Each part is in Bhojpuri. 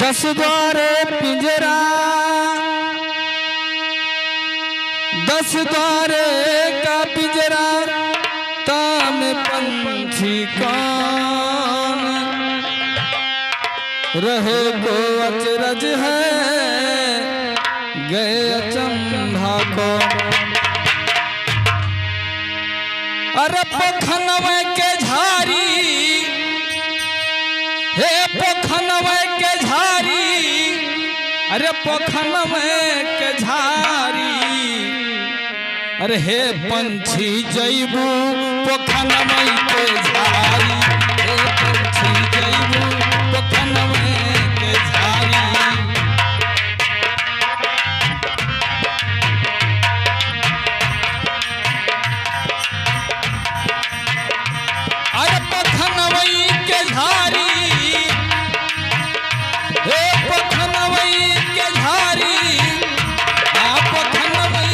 दस द्वारे पिंजरा, दस द्वारे का पिंजरा, ताम पंछी कौन रहे को अचरज है, गए अचंभा को। अरे पखनवे के झारी, हे पखनवे के झारी, अरे पखनवे के झारी, अरे हे पंछी जैबू पखनवे के झारी, हे पंछी जैबू पखनवे के झारी। अरे पखनवे के झारी, हे पखनवे के झारी, आप पखनवे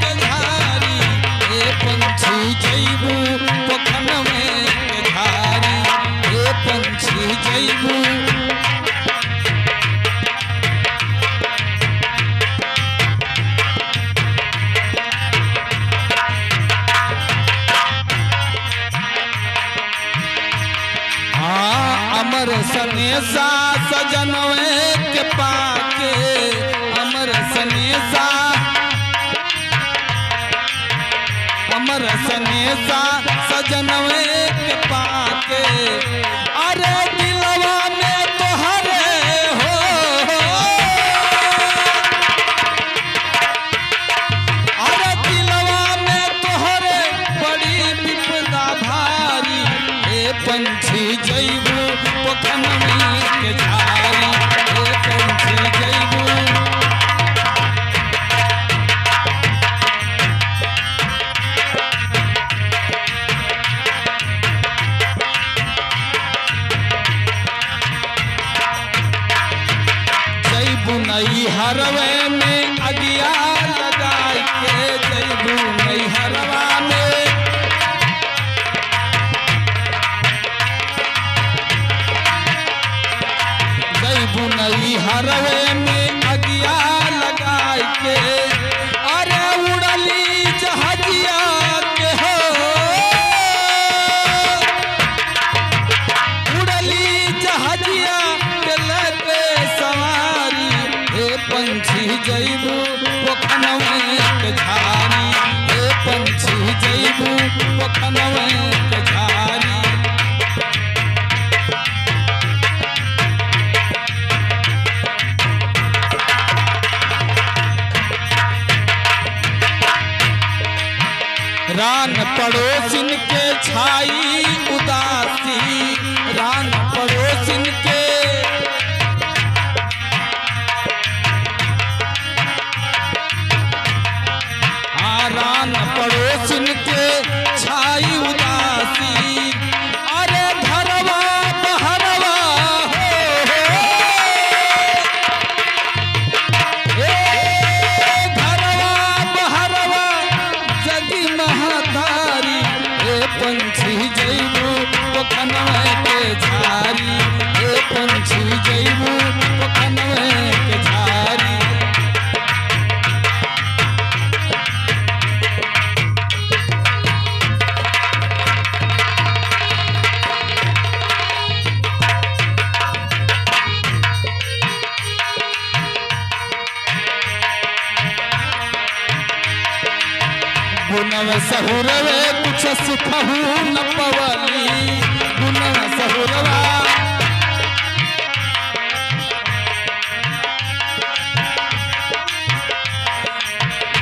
के झारी, हे पंछी जैबू पखनवे के झारी, हे पंछी जैबू। अमर सनेसा सजनवे के पाके, अमर सनेसा, अमर सनेसा सजनवे के पाके, अरे दिलवा में तोहरे हो, अरे दिलवा में तोहरे बड़ी विपदा भारी, हे पंछी जैबू पखनवे के झारी, हे पंछी जैबू। जैबू नई हरवे में अगिया लगाई के, जैबू नई हरवा में, जैबू नई हरवे में अगिया लगाई के, अरे उड़ली जहाजिया के हो, उड़ली जहाजिया के लगे सवारी, हे पंछी जैबू पखनवे के झारी, हे पंछी जैबू पखनवे के झारी। रान पड़ोसिन के छाई उदासी, रान पड़ोसिन के, रान पड़ोसिन के छाई उदासी, अरे घरवा बहरवा हो, घरवा बहरवा जगी महातारी, हे पंछी जैबू पखनवे के झारी, हे पंछी जैबू पखनवे के झारी। गुनव सहुरवे कुछ सिखहू न पवली, गुनव सहुरवा,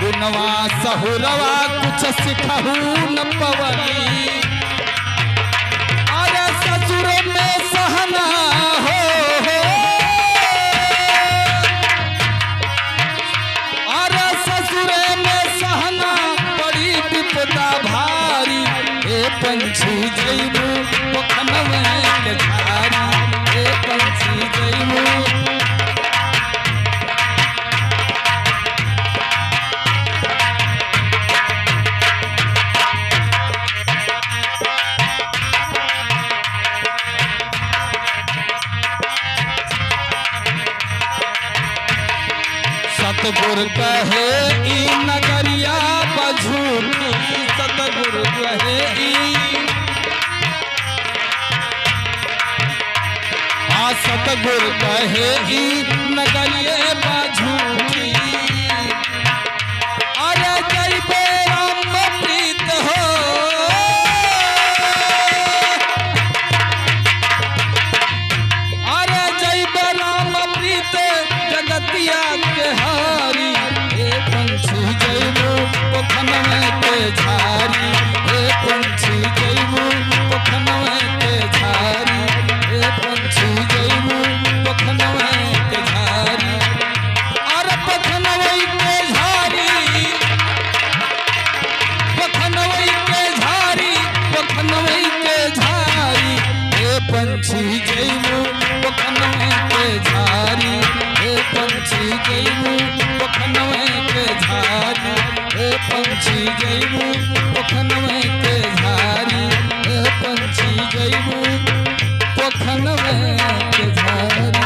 गुनवा सहुरवा कुछ सिखहू न पवली, अरे ससुर में सहना हो, अरे ससुर में सहना बड़ी विपदा भारी, हे पंछी जैबू पखनवे के झारी, हे पंछी जैबू। सतगुर कहे ई नगरिया बझूठी सतगुर कहे सतगुर कहे ई नगरिये बझूठी अरे जैबे राम प्रीत हो अरे जैबे राम प्रीत जगतिया के हारी हे पंछी जैबो पोखन में के झारी हे पंछी जैबो पोखन में के झारी हे पंछी जैबो पोखन में के झारी अरे पोखन में के झारी पोखन में के झारी पोखन में के झारी हे पंछी जैबो पोखन में के झारी हे पंछी जैबो पोखन में के झारी हे पंछी जैबो पोखन में के झारी हे पंछी जैबो पोखन में के झारी।